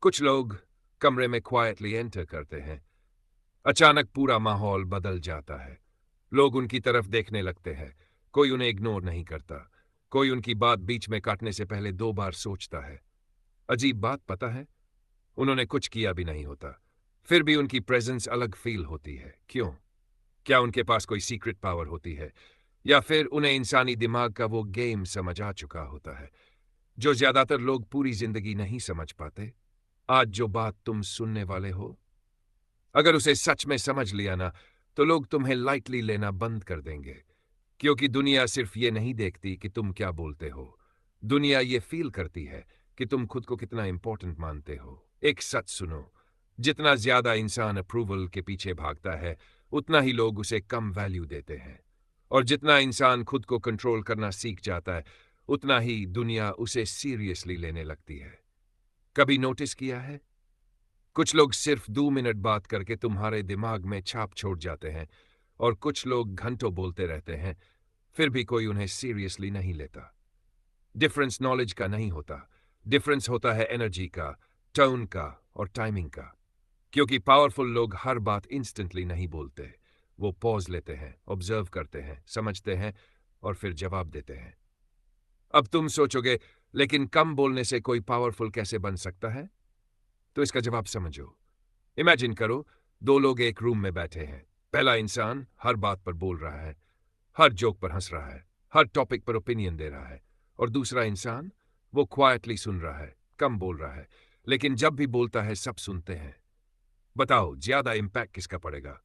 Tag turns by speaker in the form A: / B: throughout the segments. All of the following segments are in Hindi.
A: कुछ लोग कमरे में क्वाइटली एंटर करते हैं। अचानक पूरा माहौल बदल जाता है। लोग उनकी तरफ देखने लगते हैं। कोई उन्हें इग्नोर नहीं करता। कोई उनकी बात बीच में काटने से पहले 2 बार सोचता है। अजीब बात पता है, उन्होंने कुछ किया भी नहीं होता, फिर भी उनकी प्रेजेंस अलग फील होती है। क्यों? क्या उनके पास कोई सीक्रेट पावर होती है, या फिर उन्हें इंसानी दिमाग का वो गेम समझ आ चुका होता है जो ज्यादातर लोग पूरी जिंदगी नहीं समझ पाते? आज जो बात तुम सुनने वाले हो, अगर उसे सच में समझ लिया ना, तो लोग तुम्हें लाइटली लेना बंद कर देंगे। क्योंकि दुनिया सिर्फ ये नहीं देखती कि तुम क्या बोलते हो, दुनिया ये फील करती है कि तुम खुद को कितना इंपॉर्टेंट मानते हो। एक सच सुनो, जितना ज्यादा इंसान अप्रूवल के पीछे भागता है, उतना ही लोग उसे कम वैल्यू देते हैं। और जितना इंसान खुद को कंट्रोल करना सीख जाता है, उतना ही दुनिया उसे सीरियसली लेने लगती है। कभी नोटिस किया है, कुछ लोग सिर्फ 2 मिनट बात करके तुम्हारे दिमाग में छाप छोड़ जाते हैं, और कुछ लोग घंटों बोलते रहते हैं, फिर भी कोई उन्हें सीरियसली नहीं लेता। डिफरेंस नॉलेज का नहीं होता, डिफरेंस होता है एनर्जी का, टोन का और टाइमिंग का। क्योंकि पावरफुल लोग हर बात इंस्टेंटली नहीं बोलते, वो पॉज लेते हैं, ऑब्जर्व करते हैं, समझते हैं और फिर जवाब देते हैं। अब तुम सोचोगे, लेकिन कम बोलने से कोई पावरफुल कैसे बन सकता है? तो इसका जवाब समझो। इमेजिन करो, 2 लोग एक रूम में बैठे हैं। पहला इंसान हर बात पर बोल रहा है, हर जोक पर हंस रहा है, हर टॉपिक पर ओपिनियन दे रहा है। और दूसरा इंसान, वो क्वाइटली सुन रहा है, कम बोल रहा है, लेकिन जब भी बोलता है सब सुनते हैं। बताओ, ज्यादा इंपैक्ट किसका पड़ेगा?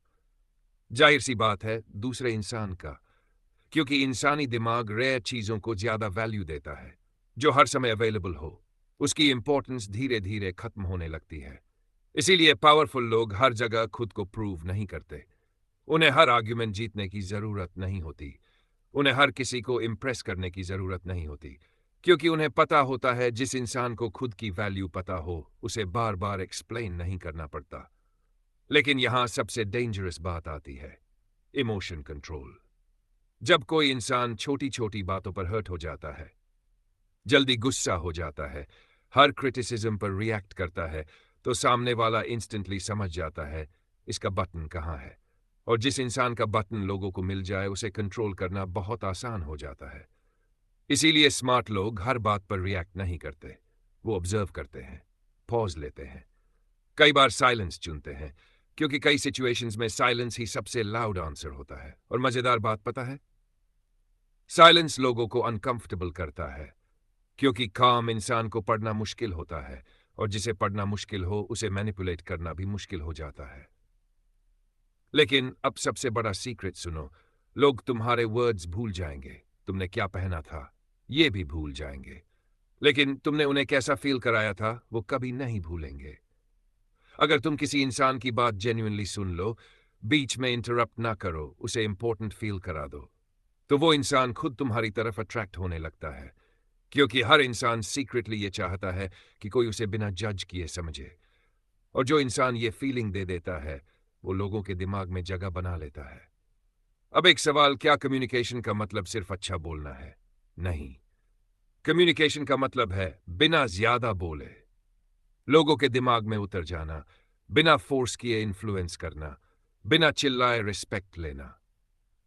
A: जाहिर सी बात है, दूसरे इंसान का। क्योंकि इंसानी दिमाग रेयर चीजों को ज्यादा वैल्यू देता है। जो हर समय अवेलेबल हो, उसकी इंपॉर्टेंस धीरे धीरे खत्म होने लगती है। इसीलिए पावरफुल लोग हर जगह खुद को प्रूव नहीं करते। उन्हें हर आर्ग्यूमेंट जीतने की जरूरत नहीं होती। उन्हें हर किसी को इम्प्रेस करने की जरूरत नहीं होती। क्योंकि उन्हें पता होता है, जिस इंसान को खुद की वैल्यू पता हो, उसे बार बार एक्सप्लेन नहीं करना पड़ता। लेकिन यहां सबसे डेंजरस बात आती है, इमोशन कंट्रोल। जब कोई इंसान छोटी छोटी बातों पर हर्ट हो जाता है, जल्दी गुस्सा हो जाता है, हर क्रिटिसिज्म पर रिएक्ट करता है, तो सामने वाला इंस्टेंटली समझ जाता है इसका बटन कहाँ है। और जिस इंसान का बटन लोगों को मिल जाए, उसे कंट्रोल करना बहुत आसान हो जाता है। इसीलिए स्मार्ट लोग हर बात पर रिएक्ट नहीं करते। वो ऑब्जर्व करते हैं, पॉज लेते हैं, कई बार साइलेंस चुनते हैं। क्योंकि कई सिचुएशंस में साइलेंस ही सबसे लाउड आंसर होता है। और मजेदार बात पता है, साइलेंस लोगों को अनकंफर्टेबल करता है। क्योंकि काम इंसान को पढ़ना मुश्किल होता है, और जिसे पढ़ना मुश्किल हो, उसे मैनिपुलेट करना भी मुश्किल हो जाता है। लेकिन अब सबसे बड़ा सीक्रेट सुनो, लोग तुम्हारे वर्ड्स भूल जाएंगे, तुमने क्या पहना था ये भी भूल जाएंगे, लेकिन तुमने उन्हें कैसा फील कराया था वो कभी नहीं भूलेंगे। अगर तुम किसी इंसान की बात जेन्युइनली सुन लो, बीच में इंटरप्ट ना करो, उसे इंपॉर्टेंट फील करा दो, तो वो इंसान खुद तुम्हारी तरफ अट्रैक्ट होने लगता है। क्योंकि हर इंसान सीक्रेटली ये चाहता है कि कोई उसे बिना जज किए समझे। और जो इंसान ये फीलिंग दे देता है, वो लोगों के दिमाग में जगह बना लेता है। अब एक सवाल, क्या कम्युनिकेशन का मतलब सिर्फ अच्छा बोलना है? नहीं। कम्युनिकेशन का मतलब है बिना ज्यादा बोले लोगों के दिमाग में उतर जाना, बिना फोर्स किए इन्फ्लुएंस करना, बिना चिल्लाए रिस्पेक्ट लेना।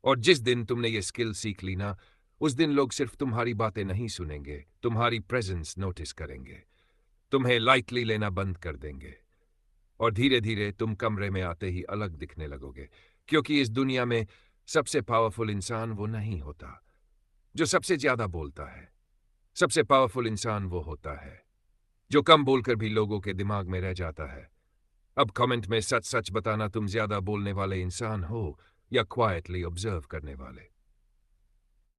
A: और जिस दिन तुमने ये स्किल सीख ली ना, उस दिन लोग सिर्फ तुम्हारी बातें नहीं सुनेंगे, तुम्हारी प्रेजेंस नोटिस करेंगे, तुम्हें लाइटली लेना बंद कर देंगे। और धीरे धीरे तुम कमरे में आते ही अलग दिखने लगोगे। क्योंकि इस दुनिया में सबसे पावरफुल इंसान वो नहीं होता जो सबसे ज्यादा बोलता है। सबसे पावरफुल इंसान वो होता है जो कम बोलकर भी लोगों के दिमाग में रह जाता है। अब कमेंट में सच सच बताना, तुम ज्यादा बोलने वाले इंसान हो या क्वाइटली ऑब्जर्व करने वाले।